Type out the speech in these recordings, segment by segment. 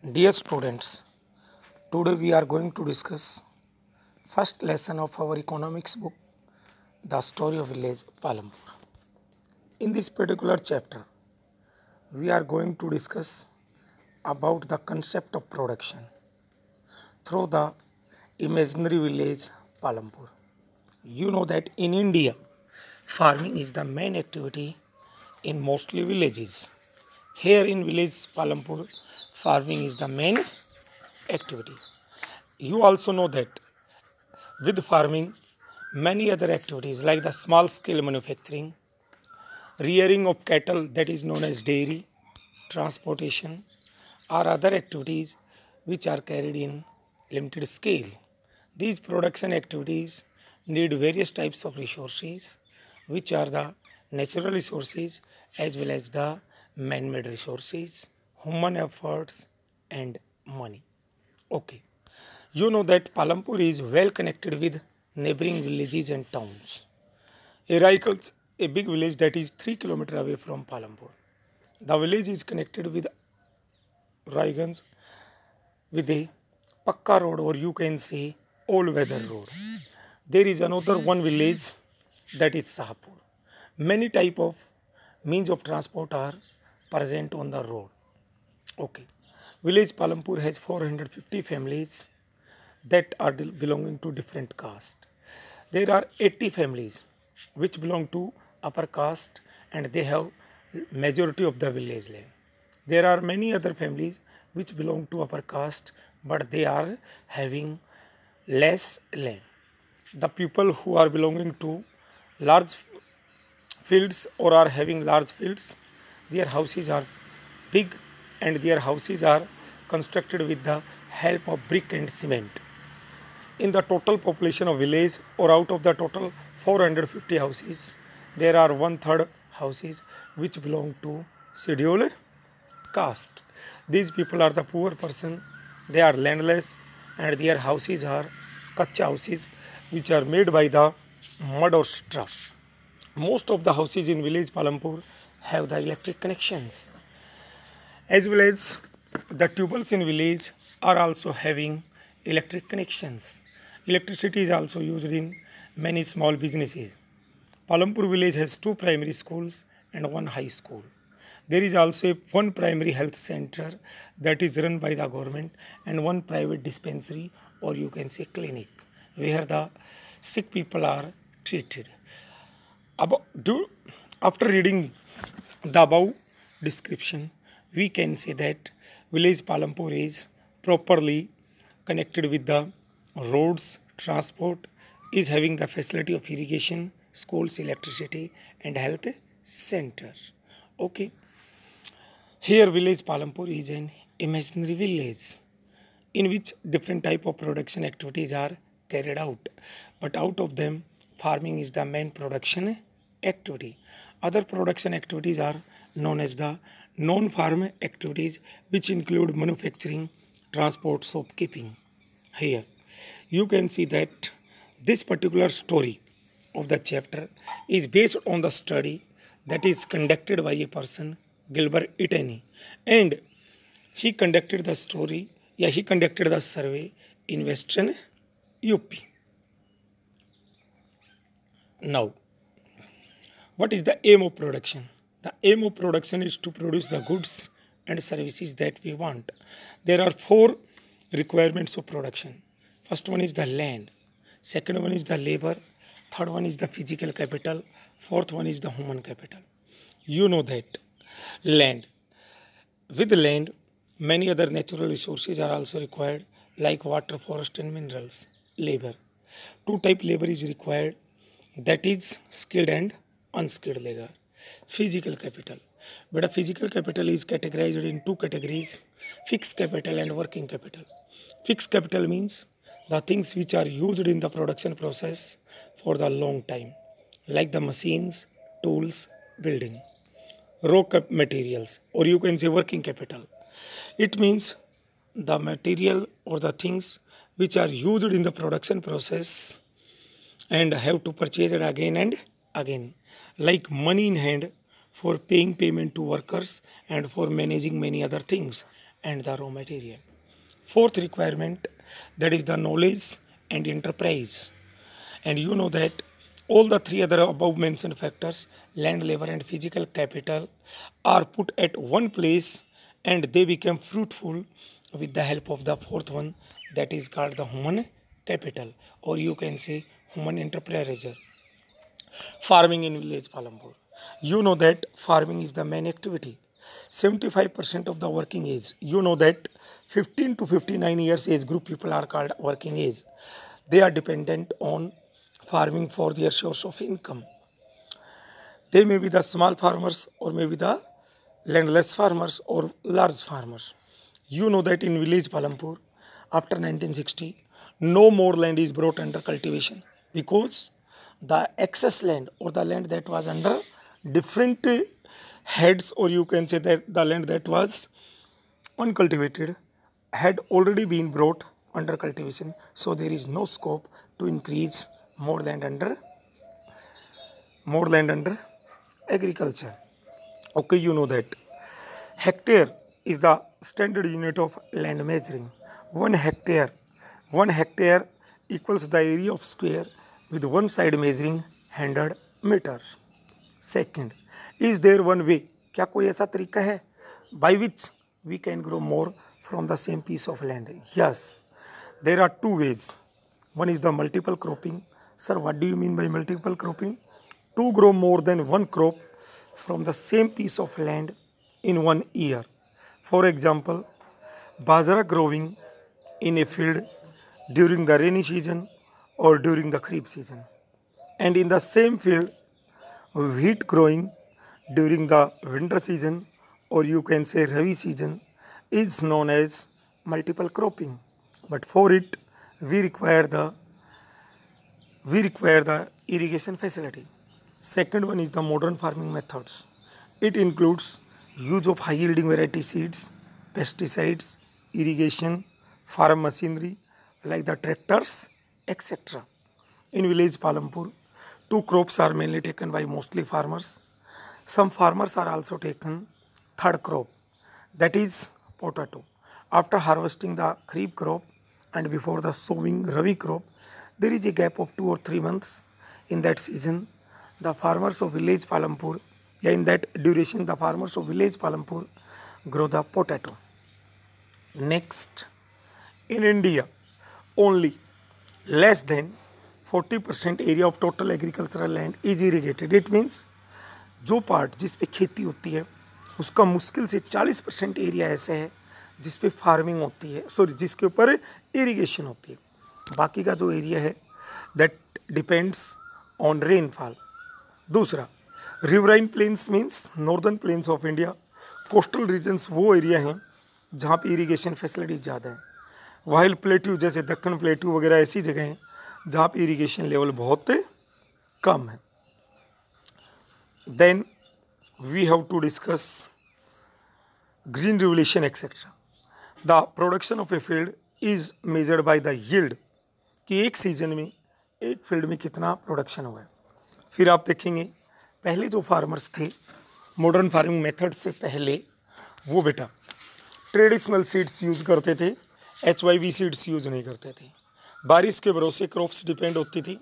Dear students, today we are going to discuss first lesson of our economics book, The Story of Village Palampur. In this particular chapter, we are going to discuss about the concept of production through the imaginary village Palampur. You know that in India, farming is the main activity in mostly villages. Here in village Palampur, farming is the main activity. You also know that with farming, many other activities like the small scale manufacturing, rearing of cattle that is known as dairy, transportation, are other activities which are carried in limited scale. These production activities need various types of resources which are the natural resources as well as the man-made resources, human efforts and money. Okay. You know that Palampur is well connected with neighboring villages and towns. Eraikals, a big village that is 3 kilometers away from Palampur. The village is connected with Raigans with a Pakka road, or you can say all weather road. There is another one village that is Sahapur. Many type of means of transport are present on the road. Okay. Village Palampur has 450 families that are belonging to different caste. There are 80 families which belong to upper caste and they have majority of the village land. There are many other families which belong to upper caste but they are having less land. The people who are belonging to large fields or are having large fields, their houses are big and their houses are constructed with the help of brick and cement. In the total population of village or out of the total 450 houses, there are 1/3 houses which belong to scheduled caste. These people are the poor person, they are landless and their houses are kacha houses which are made by the mud or straw. Most of the houses in village Palampur have the electric connections as well as the tubes in village are also having electric connections. Electricity is also used in many small businesses. Palampur village has 2 primary schools and 1 high school. There is also one primary health center that is run by the government and 1 private dispensary or you can say clinic where the sick people are treated. After reading the above description, we can say that village Palampur is properly connected with the roads, transport, is having the facility of irrigation, schools, electricity and health center. Okay. Here village Palampur is an imaginary village in which different type of production activities are carried out. But out of them, farming is the main production activity. Other production activities are known as the non-farm activities which include manufacturing, transport, shopkeeping. Here you can see that this particular story of the chapter is based on the study that is conducted by a person, Gilbert Itany, and he conducted the survey in Western UP. Now, what is the aim of production? The aim of production is to produce the goods and services that we want. There are 4 requirements of production. First one is the land, second one is the labor, third one is the physical capital, fourth one is the human capital. You know that land. With land, many other natural resources are also required like water, forest and minerals. Labor. 2 type labor is required, that is skilled and unskilled labor. Physical capital. But a physical capital is categorized in 2 categories, fixed capital and working capital. Fixed capital means the things which are used in the production process for the long time, like the machines, tools, building. Raw materials or you can say working capital. It means the material or the things which are used in the production process and have to purchase it again and again, like money in hand for paying payment to workers and for managing many other things and the raw material. Fourth requirement, that is the knowledge and enterprise. And you know that all the three other above mentioned factors, land, labor and physical capital, are put at one place and they become fruitful with the help of the fourth one, that is called the human capital, or you can say human enterprise. Farming in village Palampur. You know that farming is the main activity. 75% of the working age. You know that 15 to 59 years age group people are called working age. They are dependent on farming for their source of income. They may be the small farmers or maybe the landless farmers or large farmers. You know that in village Palampur, after 1960, no more land is brought under cultivation because the excess land or the land that was under different heads, or you can say that the land that was uncultivated had already been brought under cultivation. So there is no scope to increase more land under agriculture. Okay, you know that hectare is the standard unit of land measuring. 1 hectare equals the area of square with one side measuring 100 meters. Second, is there one way? क्या कोई ऐसा तरीका है by which we can grow more from the same piece of land? Yes, there are two ways. One is the multiple cropping. Sir, what do you mean by multiple cropping? To grow more than one crop from the same piece of land in 1 year. For example, bajra growing in a field during the rainy season or during the kharif season, and in the same field wheat growing during the winter season, or you can say rabi season, is known as multiple cropping. But for it we require the irrigation facility. Second one is the modern farming methods. It includes use of high yielding variety seeds, pesticides, irrigation, farm machinery like the tractors, etc. In village Palampur, two crops are mainly taken by mostly farmers. Some farmers are also taken third crop, that is potato. After harvesting the kharif crop and before the sowing rabi crop, there is a gap of 2 or 3 months. In that season, the farmers of village Palampur, in that duration, the farmers of village Palampur grow the potato. Next, in India, only less than 40% area of total agricultural land is irrigated. It means जो part जिस पे खेती होती है उसका मुश्किल से 40% area ऐसा है जिस पे फार्मिंग होती है, सॉरी जिसके ऊपर इरिगेशन होती है. बाकी का जो एरिया है दैट डिपेंड्स ऑन रेनफॉल. दूसरा, riverine plains means northern plains of India. Coastal regions वो एरिया हैं जहाँ पे इरिगेशन फैसिलिटीज ज़्यादा हैं. वाइल्ड प्लेट्यू जैसे दक्कन प्लेट्यू वगैरह ऐसी जगह हैं जहाँ पे इरिगेशन लेवल बहुत कम है. Then we have to discuss green revolution etc. The production of a field is measured by the yield, कि एक सीजन में एक फील्ड में कितना प्रोडक्शन हुआ है. फिर आप देखेंगे पहले जो फार्मर्स थे मॉडर्न फार्मिंग मेथड से पहले, वो बेटा ट्रेडिशनल सीड्स यूज करते थे, HYV सीड्स यूज नहीं करते थे. बारिश के भरोसे क्रॉप्स डिपेंड होती थी.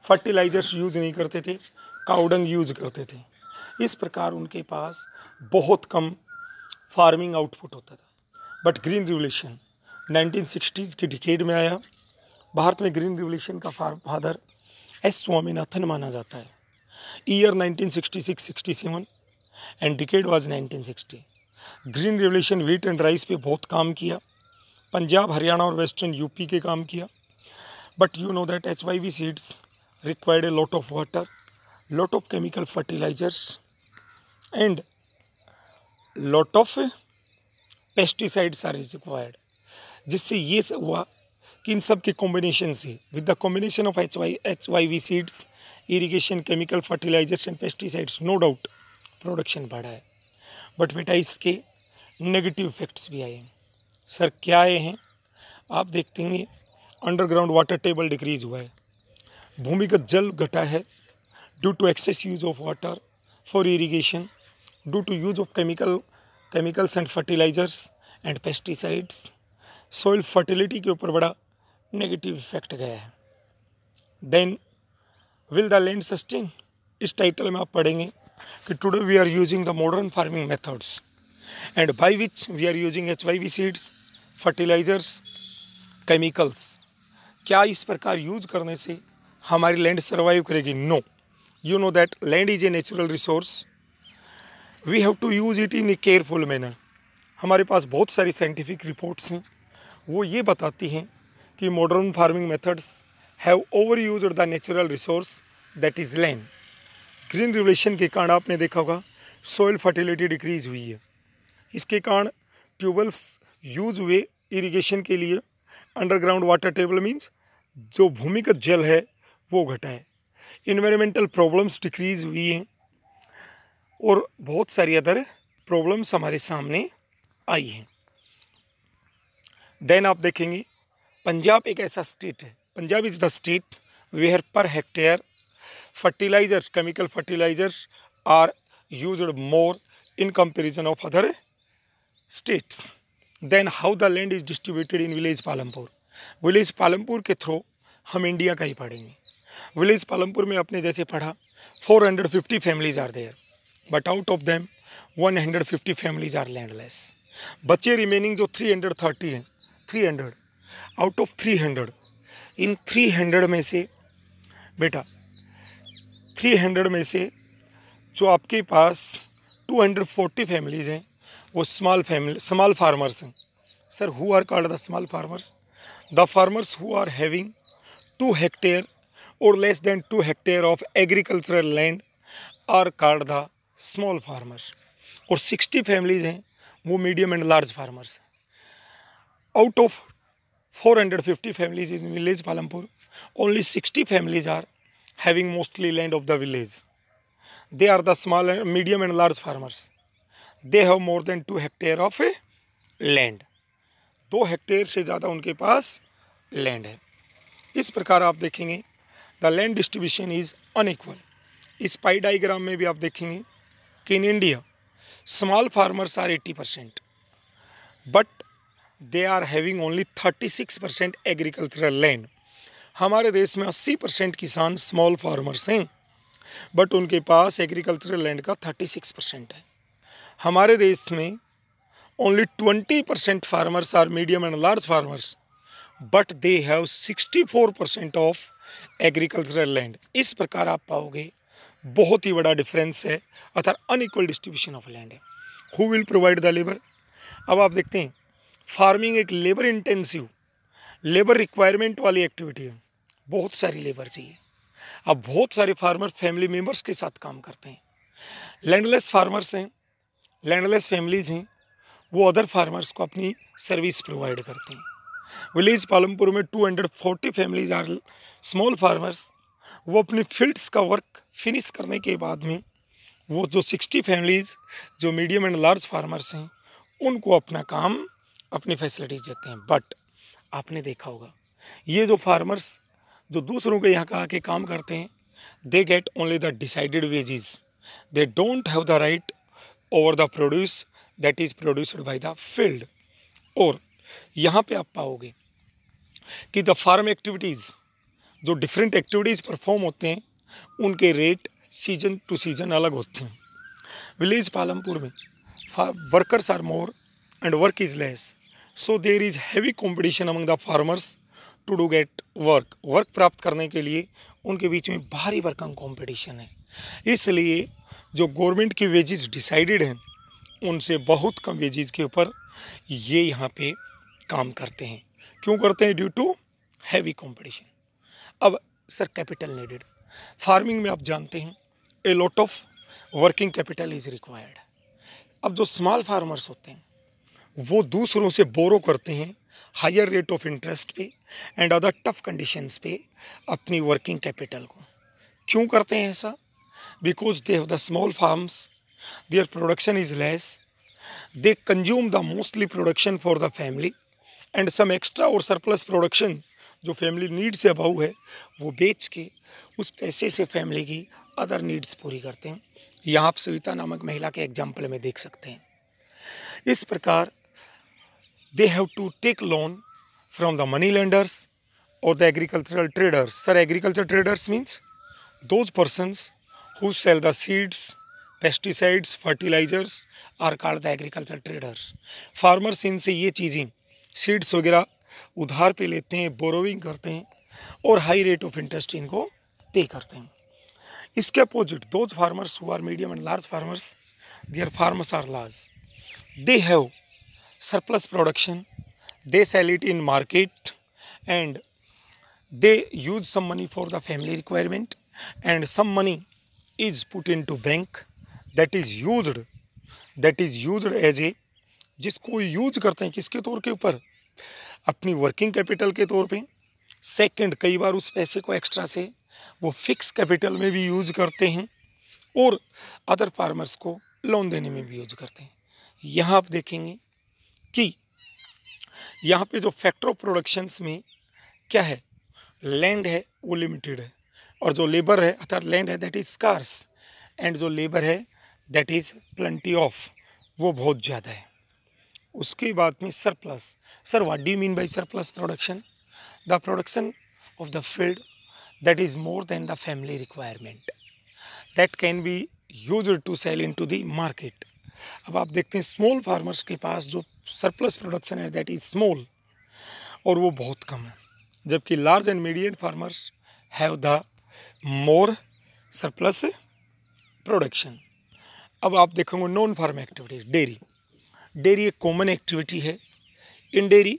फर्टिलाइजर्स यूज नहीं करते थे, काउडंग यूज करते थे. इस प्रकार उनके पास बहुत कम फार्मिंग आउटपुट होता था. बट ग्रीन रिवोल्यूशन 1960s के डिकेड में आया. भारत में ग्रीन रिवोल्यूशन का फादर एस स्वामीनाथन माना जाता है. Year 1966-67 and decade was 1960. Green revolution wheat and rice पे बहुत काम किया. पंजाब, हरियाणा और वेस्टर्न यूपी के काम किया. But you know that HYV seeds required A lot of water, lot of chemical fertilizers and lot of pesticides are required. जिससे ये हुआ कि इन सब के कॉम्बिनेशन से with the combination of HYV seeds, irrigation, chemical fertilizers and pesticides, no doubt production बढ़ा है. But बेटा इसके नेगेटिव इफेक्ट्स भी आए हैं. सर क्या आए हैं? आप देखते हैं अंडरग्राउंड वाटर टेबल डिक्रीज हुआ है, भूमिगत जल घटा है due to excess use of water for irrigation, due to use of chemicals and fertilizers and pesticides, soil fertility के ऊपर बड़ा नेगेटिव इफेक्ट गया है। Then will the land sustain, इस टाइटल में आप पढ़ेंगे कि today we are using the modern farming methods and by which we are using HYV seeds, fertilizers, chemicals. क्या इस प्रकार यूज करने से हमारी लैंड सर्वाइव करेगी? No. You know that land is a natural resource, we have to use it in A careful manner. हमारे पास बहुत सारी साइंटिफिक रिपोर्ट्स हैं, वो ये बताती हैं कि modern farming methods have over used the natural resource that is land. Green revolution के कारण आपने देखा होगा सॉइल फर्टिलिटी डिक्रीज हुई है। इसके कारण ट्यूबवेल्स यूज हुए इरिगेशन के लिए, अंडरग्राउंड वाटर टेबल मीन्स जो भूमिगत जल है वो घटा है, इन्वायरमेंटल प्रॉब्लम्स डिक्रीज हुई हैं और बहुत सारी अदर प्रॉब्लम्स हमारे सामने आई हैं। देन आप देखेंगे पंजाब एक ऐसा स्टेट है, Punjab is the state where per hectare fertilizers, chemical fertilizers are used more in comparison of other states. Then how the land is distributed in village Palampur? Village Palampur के through हम India का ही पढ़ेंगे। Village Palampur में आपने जैसे पढ़ा 450 families are there, but out of them 150 families are landless. बच्चे remaining जो 330 हैं, 300 आउट ऑफ 300, इन 300 में से बेटा 300 में से जो आपके पास 240 फैमिलीज़ हैं वो स्मॉल फार्मर्स हैं। Sir who are called the small farmers? The farmers who are having 2 hectare और less than 2 hectare of agricultural land are called the small farmers. और 60 फैमिलीज़ हैं वो मीडियम एंड लार्ज फार्मर्स हैं। Out of 450 families in village Palampur, only 60 families are having mostly land of the village. They are the small and medium and large farmers. They have more than 2 hectare of land. 2 hectare से ज़्यादा उनके पास land है। इस प्रकार आप देखेंगे the land distribution is unequal. इस pie diagram में भी आप देखेंगे कि in India small farmers are 80%, but they are having only 36% agricultural land. हमारे देश में 80% किसान स्मॉल फार्मर्स हैं, बट उनके पास एग्रीकल्चरल लैंड का 36% है। हमारे देश में only 20% farmers are medium and large farmers, but they have 64% of agricultural land. इस प्रकार आप पाओगे बहुत ही बड़ा डिफरेंस है, अर्थात अनइक्वल डिस्ट्रीब्यूशन ऑफ लैंड है। Who will provide the labour? अब आप देखते हैं फार्मिंग एक लेबर इंटेंसिव, लेबर रिक्वायरमेंट वाली एक्टिविटी है, बहुत सारी लेबर चाहिए। अब बहुत सारे फार्मर फैमिली मेम्बर्स के साथ काम करते हैं। लैंडलेस फार्मर्स हैं, लैंडलेस फैमिलीज़ हैं, वो अदर फार्मर्स को अपनी सर्विस प्रोवाइड करते हैं। विलेज पालमपुर में 240 फैमिलीज आर स्मॉल फार्मर्स, वो अपनी फील्ड्स का वर्क फिनिश करने के बाद में वो जो 60 फैमिलीज़ जो मीडियम एंड लार्ज फार्मर्स हैं उनको अपना काम, अपनी फैसिलिटीज देते हैं। बट आपने देखा होगा ये जो फार्मर्स जो दूसरों के यहाँ का आके काम करते हैं, they get only the decided wages, they don't have the right over the produce that is produced by the field. और यहाँ पे आप पाओगे कि द फार्म एक्टिविटीज़ जो डिफरेंट एक्टिविटीज़ परफॉर्म होते हैं उनके रेट सीजन टू सीजन अलग होते हैं। विलेज पालमपुर में workers are more and work is less, so there is heavy competition among the farmers to do get work. Work प्राप्त करने के लिए उनके बीच में भारी वर्किंग कंपटीशन है, इसलिए जो गवर्नमेंट की वेजेस डिसाइडेड हैं उनसे बहुत कम वेजेस के ऊपर ये यहाँ पे काम करते हैं। क्यों करते हैं? Due to heavy competition. अब सर कैपिटल नीडेड, फार्मिंग में आप जानते हैं a lot of working capital is required. अब जो स्मॉल फार्मर्स होते हैं वो दूसरों से बोरो करते हैं हायर रेट ऑफ इंटरेस्ट पे एंड अदर टफ कंडीशंस पे अपनी वर्किंग कैपिटल को। क्यों करते हैं ऐसा? Because they have the small farms, their production is less, they consume the mostly production for the family and some extra और surplus production जो फैमिली नीड से अभाव है वो बेच के उस पैसे से फैमिली की अदर नीड्स पूरी करते हैं। यहाँ आप सविता नामक महिला के एग्जाम्पल में देख सकते हैं। इस प्रकार they have to take loan from the money lenders or the agricultural traders. Sir, agriculture traders means those persons who sell the seeds, pesticides, fertilizers are called the agricultural traders. Farmers इनसे ये चीज़ें seeds वगैरह उधार पे लेते हैं, borrowing करते हैं और हाई रेट ऑफ इंटरेस्ट इनको पे करते हैं. इसके opposite those farmers who are medium and large farmers, their farmers are large, they have surplus production, they sell it in market and they use some money for the family requirement and some money is put into bank that is used as a, जिसको use करते हैं किसके तौर के ऊपर, अपनी working capital के तौर पे. सेकंड, कई बार उस पैसे को एक्स्ट्रा से वो फिक्स कैपिटल में भी यूज करते हैं और अदर फार्मर्स को लोन देने में भी यूज करते हैं. यहाँ आप देखेंगे कि यहाँ पे जो फैक्टर ऑफ प्रोडक्शंस में क्या है, लैंड है वो लिमिटेड है और जो लेबर है, अर्थात लैंड है दैट इज स्कार्स एंड जो लेबर है दैट इज प्लेंटी ऑफ, वो बहुत ज़्यादा है. उसके बाद में surplus. Sir what do you mean by surplus production? The production of the field that is more than the family requirement that can be used to sell into the market. अब आप देखते हैं small farmers के पास जो surplus production है that is small और वो बहुत कम है, जबकि large and medium farmers have the more surplus production. अब आप देखेंगे नॉन फार्म एक्टिविटीज. डेयरी एक कॉमन एक्टिविटी है. In dairy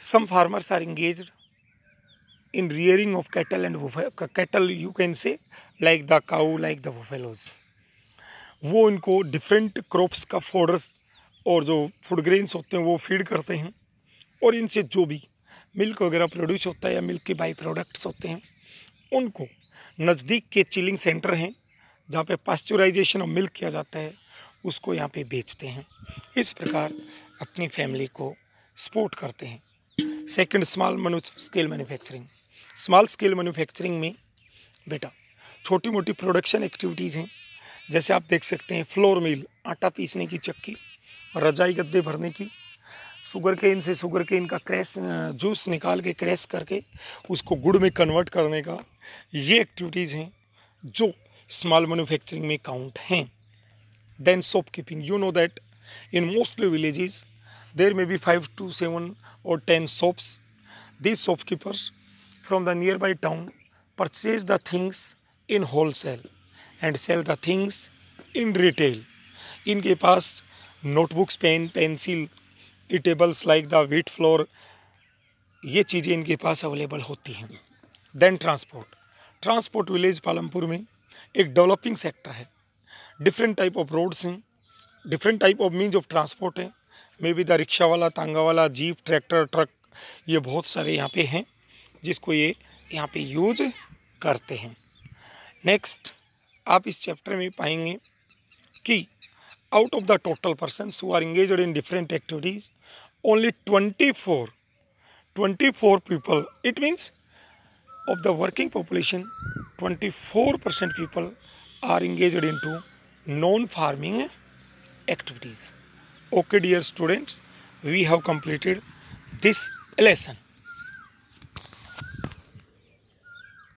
some farmers are engaged in rearing of cattle and cattle, you can say like the cow, like the buffaloes. वो इनको different crops का fodders और जो फूड ग्रेन्स होते हैं वो फीड करते हैं और इनसे जो भी मिल्क वगैरह प्रोड्यूस होता है या मिल्क के बाई प्रोडक्ट्स होते हैं उनको नज़दीक के चिलिंग सेंटर हैं जहाँ पे पास्चुराइजेशन ऑफ मिल्क किया जाता है, उसको यहाँ पे बेचते हैं. इस प्रकार अपनी फैमिली को सपोर्ट करते हैं. Second, small scale manufacturing. Small scale manufacturing में बेटा छोटी मोटी प्रोडक्शन एक्टिविटीज़ हैं. जैसे आप देख सकते हैं फ्लोर मिल, आटा पीसने की चक्की, रजाई गद्दे भरने की, शुगर केन का क्रैश जूस निकाल के क्रैश करके उसको गुड़ में कन्वर्ट करने का, ये एक्टिविटीज़ हैं जो स्मॉल मैन्युफैक्चरिंग में काउंट हैं. Then shop keeping. You know that in mostly villages there may be 5 to 7 or 10 shops. These shopkeepers from the nearby town purchase the things in wholesale and sell the things in retail. इनके पास notebooks, pen, pencil, eatables like the wheat flour, ये चीज़ें इनके पास available होती हैं. Then transport village Palampur में एक developing sector है. डिफरेंट टाइप ऑफ रोड्स हैं, different type of means of transport है. मे बी द रिक्शा वाला, तांगा वाला, जीप, ट्रैक्टर, ट्रक, ये बहुत सारे यहाँ पे हैं जिसको ये यहाँ पे यूज करते हैं. नेक्स्ट, आप इस चैप्टर में पाएंगे कि out of the total persons who are engaged in different activities only 24 people, it means of the working population 24% people are engaged into non-farming activities. Okay dear students, we have completed this lesson.